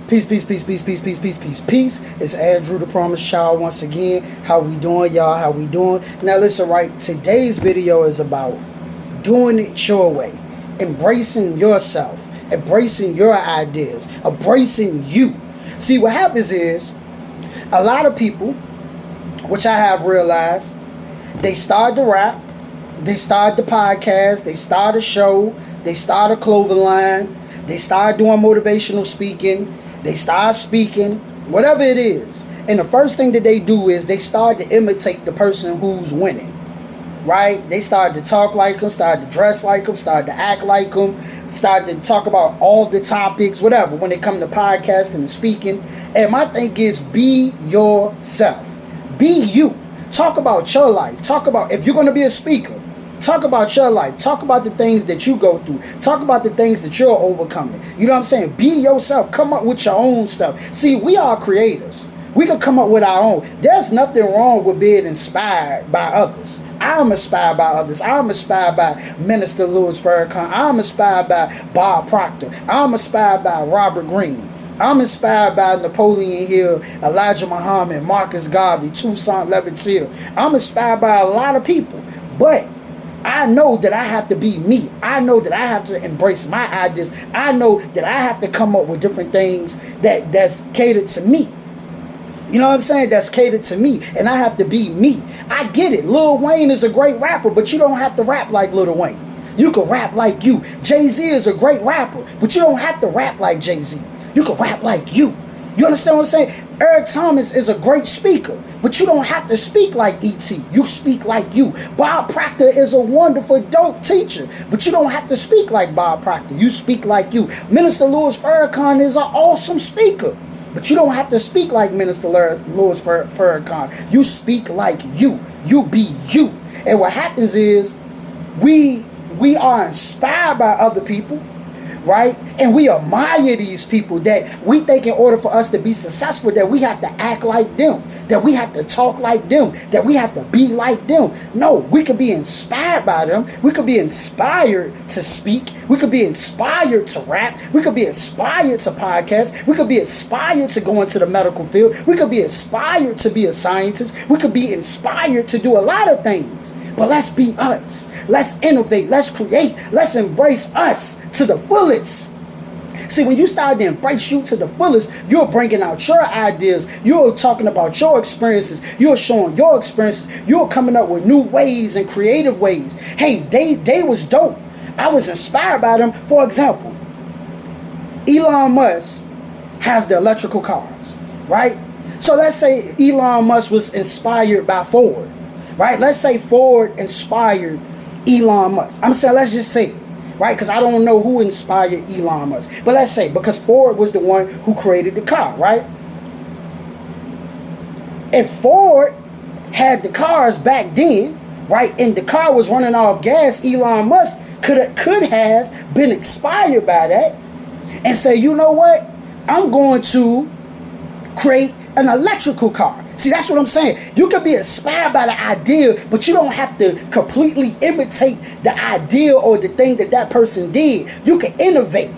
Peace, peace, peace, peace, peace, peace, peace, peace, peace. It's Andrew the Promise Child once again. How we doing, y'all? How we doing? Now listen, right? Today's video is about doing it your way, embracing yourself, embracing your ideas, embracing you. See, what happens is a lot of people, which I have realized, they start to rap, they start the podcast, they start a show, they start a clothing line, they start doing motivational speaking, they start speaking, whatever it is. And the first thing that they do is they start to imitate the person who's winning, right? They start to talk like them, start to dress like them, start to act like them, start to talk about all the topics, whatever, when it comes to podcasting and speaking. And my thing is, be yourself. Be you. Talk about your life. Talk about, if you're going to be a speaker, talk about your life. Talk about the things that you go through. Talk about the things that you're overcoming. You know what I'm saying? Be yourself. Come up with your own stuff. See, we are creators. We can come up with our own. There's nothing wrong with being inspired by others. I'm inspired by others. I'm inspired by Minister Louis Farrakhan. I'm inspired by Bob Proctor. I'm inspired by Robert Greene. I'm inspired by Napoleon Hill, Elijah Muhammad, Marcus Garvey, Toussaint Louverture. I'm inspired by a lot of people. But I know that I have to be me. I know that I have to embrace my ideas. I know that I have to come up with different things that's catered to me. You know what I'm saying? That's catered to me. And I have to be me. I get it. Lil Wayne is a great rapper, but you don't have to rap like Lil Wayne. You can rap like you. Jay-Z is a great rapper, but you don't have to rap like Jay-Z. You can rap like you. You understand what I'm saying? Eric Thomas is a great speaker, but you don't have to speak like E.T. You speak like you. Bob Proctor is a wonderful, dope teacher, but you don't have to speak like Bob Proctor. You speak like you. Minister Louis Farrakhan is an awesome speaker, but you don't have to speak like Minister Louis Farrakhan. You speak like you. You be you. And what happens is we are inspired by other people, right? And we admire these people that we think in order for us to be successful that we have to act like them, that we have to talk like them, that we have to be like them. No, we could be inspired by them. We could be inspired to speak. We could be inspired to rap. We could be inspired to podcast. We could be inspired to go into the medical field. We could be inspired to be a scientist. We could be inspired to do a lot of things. But let's be us. Let's innovate. Let's create. Let's embrace us to the fullest. See, when you start to embrace you to the fullest, you're bringing out your ideas. You're talking about your experiences. You're showing your experiences. You're coming up with new ways and creative ways. Hey, they was dope. I was inspired by them. For example, Elon Musk has the electrical cars, right? So let's say Elon Musk was inspired by Ford. Right? Let's say Ford inspired Elon Musk. I'm saying, let's just say it, right? Because I don't know who inspired Elon Musk. But let's say, because Ford was the one who created the car, right? If Ford had the cars back then, right, and the car was running off gas, Elon Musk could have been inspired by that and say, you know what? I'm going to create an electrical car. See, that's what I'm saying. You can be inspired by the idea, but you don't have to completely imitate the idea or the thing that person did. You can innovate.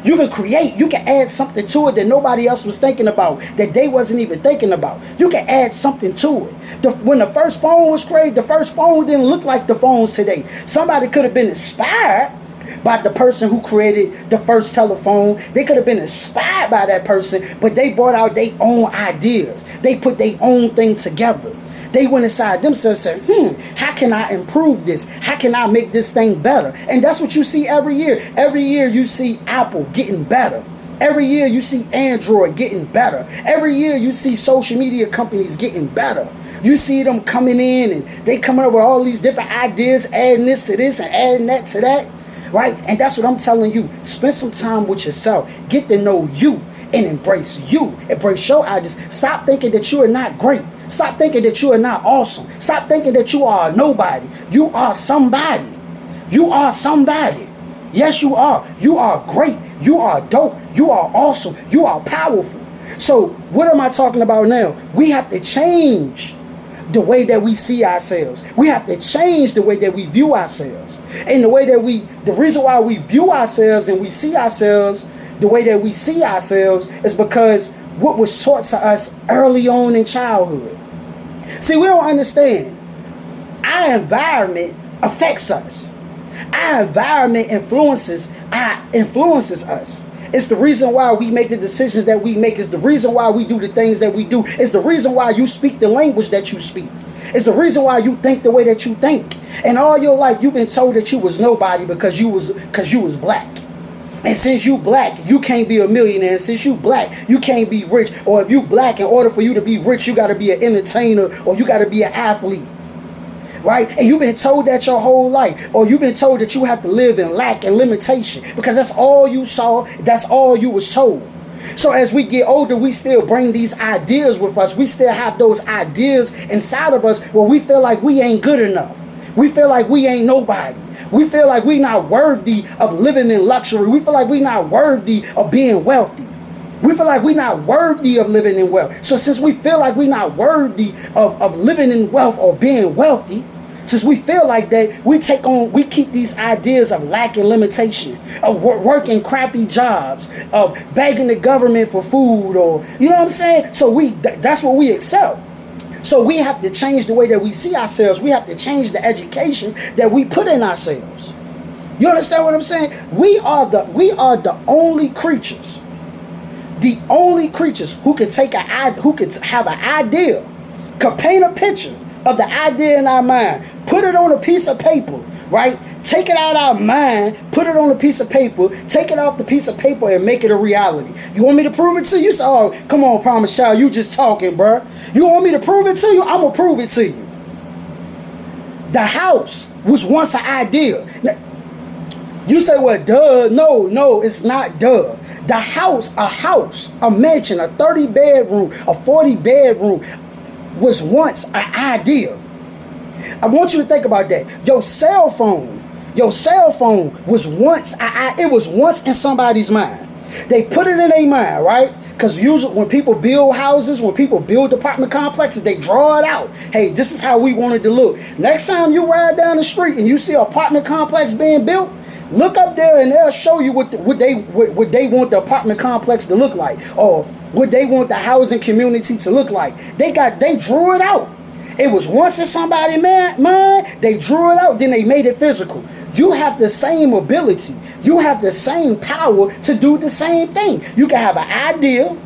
You can create. You can add something to it that nobody else was thinking about, that they wasn't even thinking about. You can add something to it. When the first phone was created, the first phone didn't look like the phones today. Somebody could have been inspired by the person who created the first telephone. They could have been inspired by that person, but they brought out their own ideas. They put their own thing together. They went inside themselves and said, how can I improve this? How can I make this thing better? And that's what you see every year. Every year you see Apple getting better. Every year you see Android getting better. Every year you see social media companies getting better. You see them coming in and they coming up with all these different ideas, adding this to this and adding that to that. Right? And that's what I'm telling you. Spend some time with yourself. Get to know you and embrace you. Embrace your ideas. Stop thinking that you are not great. Stop thinking that you are not awesome. Stop thinking that you are nobody. You are somebody. You are somebody. Yes, you are. You are great. You are dope. You are awesome. You are powerful. So what am I talking about now? We have to change the way that we see ourselves. We have to change the way that we view ourselves. And the reason why we view ourselves and we see ourselves the way that we see ourselves is because what was taught to us early on in childhood. See, we don't understand. Our environment affects us. Our environment influences us. It's the reason why we make the decisions that we make. It's the reason why we do the things that we do. It's the reason why you speak the language that you speak. It's the reason why you think the way that you think. And all your life you've been told that you was nobody because you was black. And since you black, you can't be a millionaire. And since you black, you can't be rich. Or if you black, in order for you to be rich, you got to be an entertainer or you got to be an athlete. Right? And you've been told that your whole life. Or you've been told that you have to live in lack and limitation. Because that's all you saw. That's all you was told. So as we get older, we still bring these ideas with us. We still have those ideas inside of us where we feel like we ain't good enough. We feel like we ain't nobody. We feel like we're not worthy of living in luxury. We feel like we're not worthy of being wealthy. We feel like we're not worthy of living in wealth. So since we feel like we're not worthy of living in wealth or being wealthy, since we feel like that, we keep these ideas of lack and limitation, of working crappy jobs, of begging the government for food, or, you know what I'm saying? So that's what we accept. So we have to change the way that we see ourselves. We have to change the education that we put in ourselves. You understand what I'm saying? We are the only creatures. The only creatures who could have an idea, could paint a picture of the idea in our mind, put it on a piece of paper, right? Take it out of our mind, put it on a piece of paper, take it off the piece of paper and make it a reality. You want me to prove it to you? So, oh, come on, Promise Child, you just talking, bruh. You want me to prove it to you? I'm going to prove it to you. The house was once an idea. Now, you say, well, duh. No, it's not duh. The house, a mansion, a 30 bedroom, a 40 bedroom was once an idea. I want you to think about that. Your cell phone was once in somebody's mind. They put it in their mind, right? Because usually when people build houses, when people build apartment complexes, they draw it out. Hey, this is how we want it to look. Next time you ride down the street and you see an apartment complex being built, look up there and they'll show you what they want the apartment complex to look like, or what they want the housing community to look like. They drew it out. It was once in somebody's mind, they drew it out, then they made it physical. You have the same ability. You have the same power to do the same thing. You can have an idea,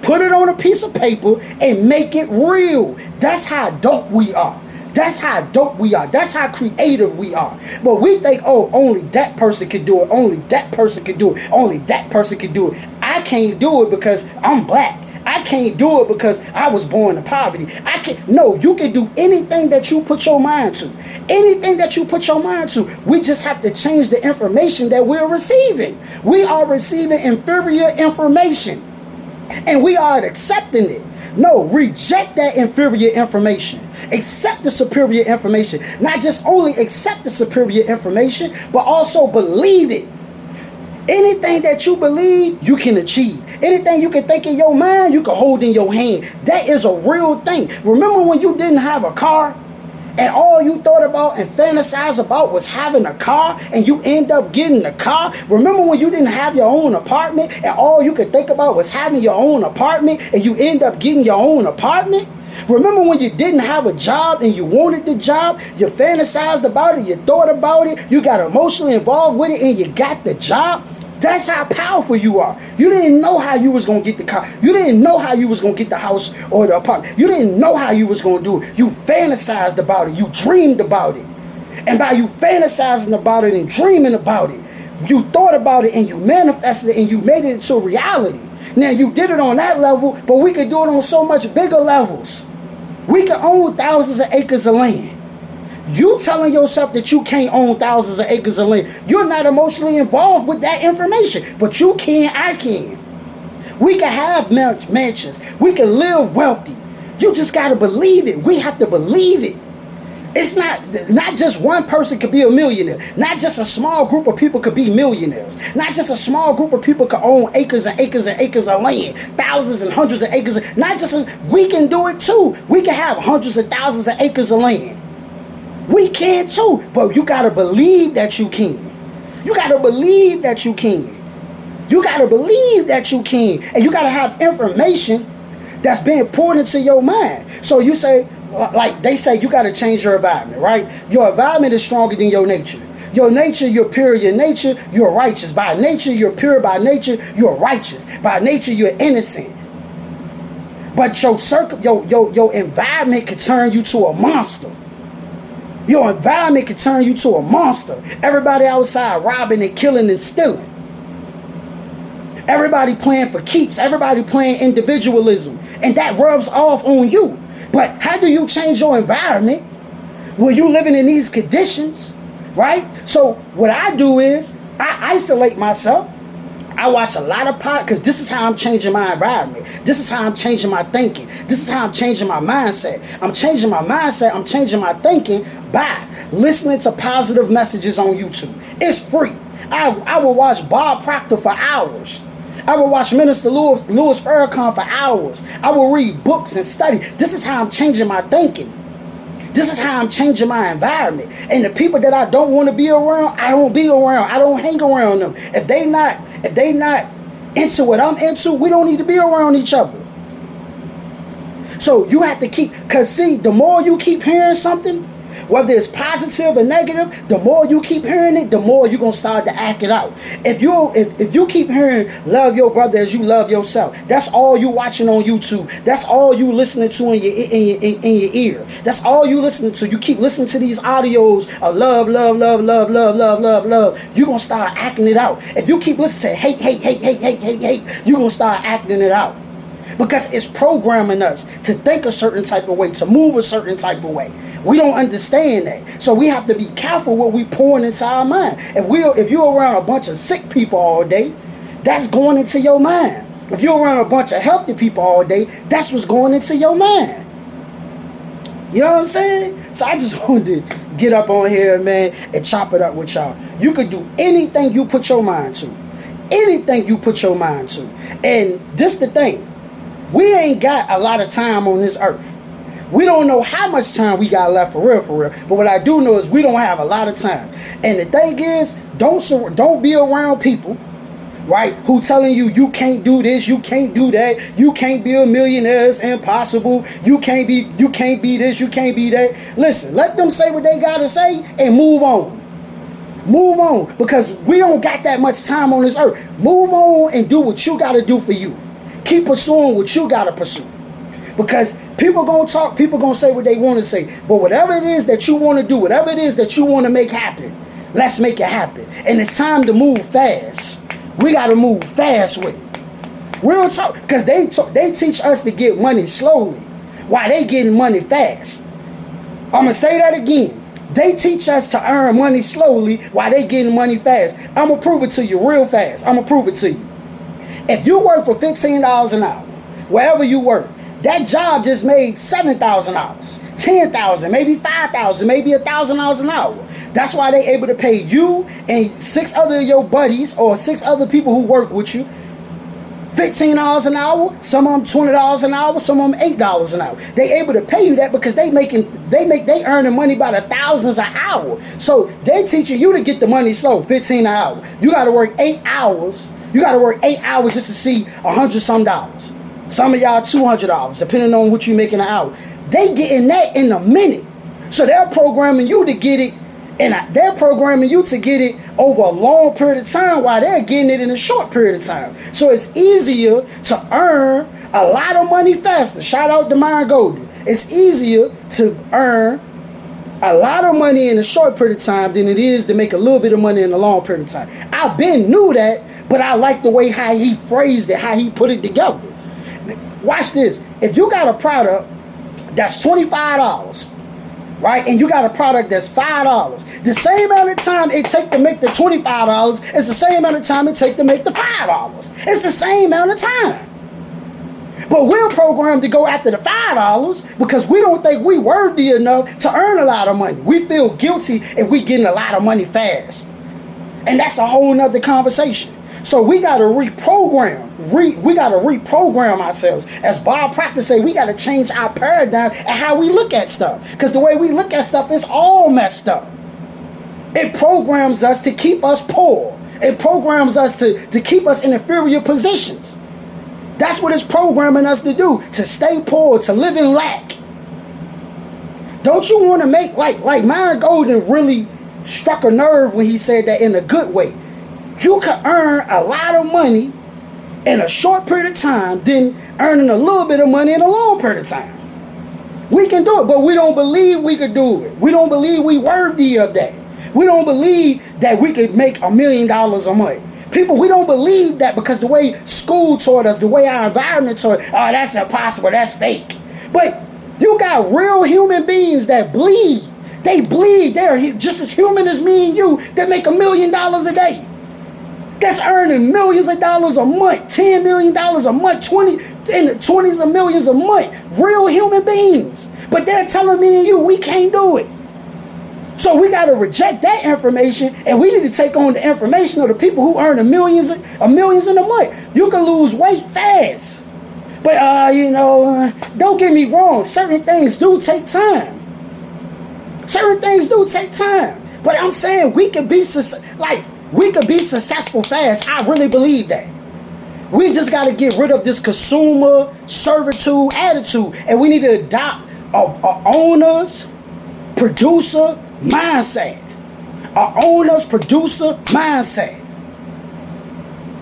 put it on a piece of paper, and make it real. That's how dope we are. That's how dope we are. That's how creative we are. But we think, oh, only that person can do it. Only that person can do it. Only that person can do it. I can't do it because I'm black. I can't do it because I was born in poverty. No, you can do anything that you put your mind to. Anything that you put your mind to. We just have to change the information that we're receiving. We are receiving inferior information. And we are accepting it. No, reject that inferior information. Accept the superior information. Not just only accept the superior information, but also believe it. Anything that you believe, you can achieve. Anything you can think in your mind, you can hold in your hand. That is a real thing. Remember when you didn't have a car and all you thought about and fantasized about was having a car and you end up getting a car? Remember when you didn't have your own apartment and all you could think about was having your own apartment and you end up getting your own apartment? Remember when you didn't have a job and you wanted the job, you fantasized about it, you thought about it, you got emotionally involved with it and you got the job? That's how powerful you are. You didn't know how you was going to get the car. You didn't know how you was going to get the house or the apartment. You didn't know how you was going to do it. You fantasized about it. You dreamed about it. And by you fantasizing about it and dreaming about it, you thought about it and you manifested it and you made it into reality. Now you did it on that level, but we could do it on so much bigger levels. We could own thousands of acres of land. You telling yourself that you can't own thousands of acres of land. You're not emotionally involved with that information. But you can, I can. We can have mansions. We can live wealthy. You just got to believe it. We have to believe it. It's not just one person could be a millionaire. Not just a small group of people could be millionaires. Not just a small group of people could own acres and acres and acres of land. Thousands and hundreds of acres. We can do it too. We can have hundreds of thousands of acres of land. We can too, but you got to believe that you can. You got to believe that you can. You got to believe that you can. And you got to have information that's being poured into your mind. So you say, like they say, you got to change your environment, right? Your environment is stronger than your nature. Your nature, you're pure. Your nature, you're righteous. By nature, you're pure. By nature, you're righteous. By nature, you're innocent. But your environment could turn you to a monster. Your environment could turn you to a monster. Everybody outside robbing and killing and stealing. Everybody playing for keeps. Everybody playing individualism. And that rubs off on you. But how do you change your environment when you living in these conditions, right? So what I do is I isolate myself. I watch a lot of because this is how I'm changing my environment. This is how I'm changing my thinking. This is how I'm changing my mindset. I'm changing my mindset. I'm changing my thinking by listening to positive messages on YouTube. It's free. I will watch Bob Proctor for hours. I will watch Minister Louis Farrakhan for hours. I will read books and study. This is how I'm changing my thinking. This is how I'm changing my environment. And the people that I don't want to be around, I don't be around. I don't hang around them. If they not into what I'm into, we don't need to be around each other. So you have to keep, because see, the more you keep hearing something, whether it's positive or negative, the more you keep hearing it, the more you're going to start to act it out. If you keep hearing love your brother as you love yourself, that's all you watching on YouTube. That's all you listening to in your ear. That's all you listening to. You keep listening to these audios of love, love, love, love, love, love, love, love. You're going to start acting it out. If you keep listening to hate, hate, hate, hate, hate, hate, hate, you're going to start acting it out. Because it's programming us to think a certain type of way, to move a certain type of way. We don't understand that. So we have to be careful what we pouring into our mind. If you're around a bunch of sick people all day, that's going into your mind. If you're around a bunch of healthy people all day, that's what's going into your mind. You know what I'm saying? So I just wanted to get up on here, man, and chop it up with y'all. You could do anything you put your mind to. Anything you put your mind to. And this the thing. We ain't got a lot of time on this earth. We don't know how much time we got left for real. But what I do know is we don't have a lot of time. And the thing is, don't be around people, right, who telling you can't do this, you can't do that, you can't be a millionaire, it's impossible, you can't be this, you can't be that. Listen, let them say what they gotta say and move on. Move on, because we don't got that much time on this earth. Move on and do what you gotta do for you. Keep pursuing what you gotta pursue. Because people gonna talk, people gonna say what they want to say. But whatever it is that you want to do, whatever it is that you want to make happen, let's make it happen. And it's time to move fast. We gotta move fast with it. Real talk, because they teach us to get money slowly while they getting money fast. I'm gonna say that again. They teach us to earn money slowly while they getting money fast. I'm gonna prove it to you real fast. I'm gonna prove it to you. If you work for $15 an hour, wherever you work, that job just made $7,000, $10,000, maybe $5,000, maybe $1,000 an hour. That's why they able to pay you and 6 other of your buddies or 6 other people who work with you $15 an hour, some of them $20 an hour, some of them $8 an hour. They able to pay you that because they earning money by the thousands an hour. So they teaching you to get the money slow, $15 an hour. You got to work 8 hours. You got to work 8 hours just to see $100-some. Some of y'all $200, depending on what you make in an hour. They getting that in a minute. So they're programming you to get it, and they're programming you to get it over a long period of time while they're getting it in a short period of time. So it's easier to earn a lot of money faster. Shout out to Myron Golden. It's easier to earn a lot of money in a short period of time than it is to make a little bit of money in a long period of time. I been knew that, but I like the way how he phrased it, how he put it together. Watch this. If you got a product that's $25, right, and you got a product that's $5, the same amount of time it take to make the $25 is the same amount of time it take to make the $5. It's the same amount of time. But we're programmed to go after the $5 because we don't think we worthy enough to earn a lot of money. We feel guilty if we getting a lot of money fast. And that's a whole nother conversation. So we got to reprogram. We got to reprogram ourselves. As Bob Proctor say, we got to change our paradigm and how we look at stuff. Because the way we look at stuff is all messed up. It programs us to keep us poor. It programs us to keep us in inferior positions. That's what it's programming us to do, to stay poor, to live in lack. Don't you want to make, like Myron Golden really struck a nerve when he said that in a good way. You can earn a lot of money in a short period of time than earning a little bit of money in a long period of time. We can do it, but we don't believe we could do it. We don't believe we worthy of that. We don't believe that we could make $1 million a month. People, we don't believe that because the way school taught us, the way our environment taught, oh, that's impossible, that's fake. But you got real human beings that bleed. They bleed. They're just as human as me and you that make $1 million a day. That's earning millions of dollars a month, $10 million a month, 20 in the 20s of millions a month. Real human beings. But they're telling me and you we can't do it. So we got to reject that information, and we need to take on the information of the people who earn millions in a month. You can lose weight fast. But, don't get me wrong. Certain things do take time. Certain things do take time. But I'm saying we could be successful fast. I really believe that. We just got to get rid of this consumer servitude attitude. And we need to adopt a owner's producer mindset. A owner's producer mindset.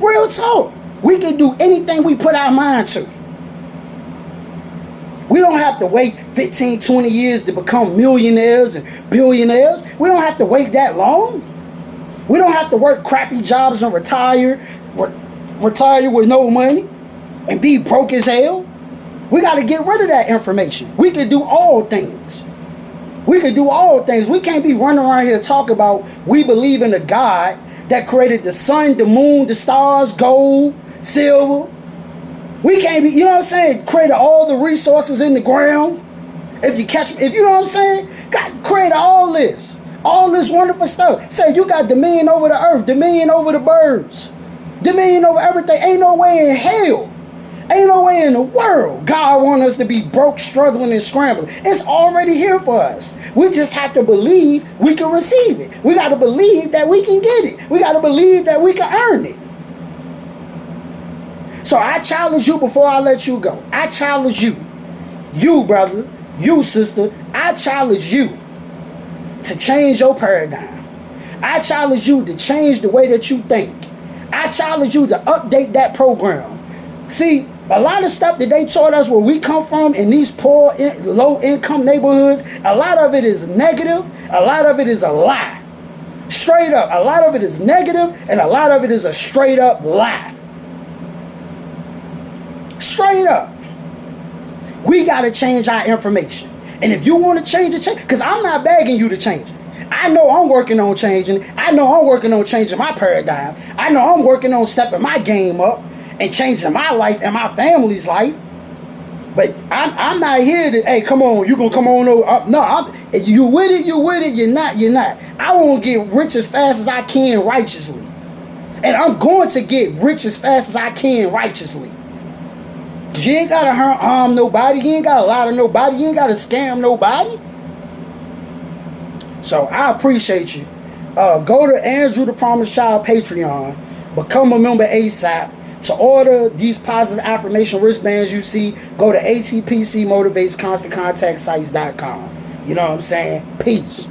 Real talk. We can do anything we put our mind to. We don't have to wait 15, 20 years to become millionaires and billionaires. We don't have to wait that long. We don't have to work crappy jobs and retire with no money and be broke as hell. We got to get rid of that information. We can do all things. We can do all things. We can't be running around here talking about we believe in a God that created the sun, the moon, the stars, gold, silver. We can't be, created all the resources in the ground. If you know what I'm saying? God created all this wonderful stuff. Say you got dominion over the earth, dominion over the birds, dominion over everything. Ain't no way in hell, ain't no way in the world God wants us to be broke, struggling, and scrambling. It's already here for us. We just have to believe we can receive it. We got to believe that we can get it. We got to believe that we can earn it. So I challenge you before I let you go. I challenge you, brother, you sister, I challenge you to change your paradigm. I challenge you to change the way that you think. I challenge you to update that program. See, a lot of stuff that they taught us where we come from in these poor, low-income neighborhoods, a lot of it is negative, a lot of it is a lie. Straight up, a lot of it is negative, and a lot of it is a straight-up lie. Straight up. We got to change our information. And if you want to change it, because I'm not begging you to change it. I know I'm working on changing it. I know I'm working on changing my paradigm. I know I'm working on stepping my game up and changing my life and my family's life. But I'm not here to, hey, come on, you going to come on over. No, you with it, you're not. I want to get rich as fast as I can righteously. And I'm going to get rich as fast as I can righteously. Cause you ain't gotta harm nobody, you ain't gotta lie to nobody, you ain't gotta scam nobody. So I appreciate you. Go to Andrew the Promised Child Patreon, become a member ASAP. To order these positive affirmation wristbands you see, go to ATPC Motivates ConstantContactSites.com. You know what I'm saying? Peace.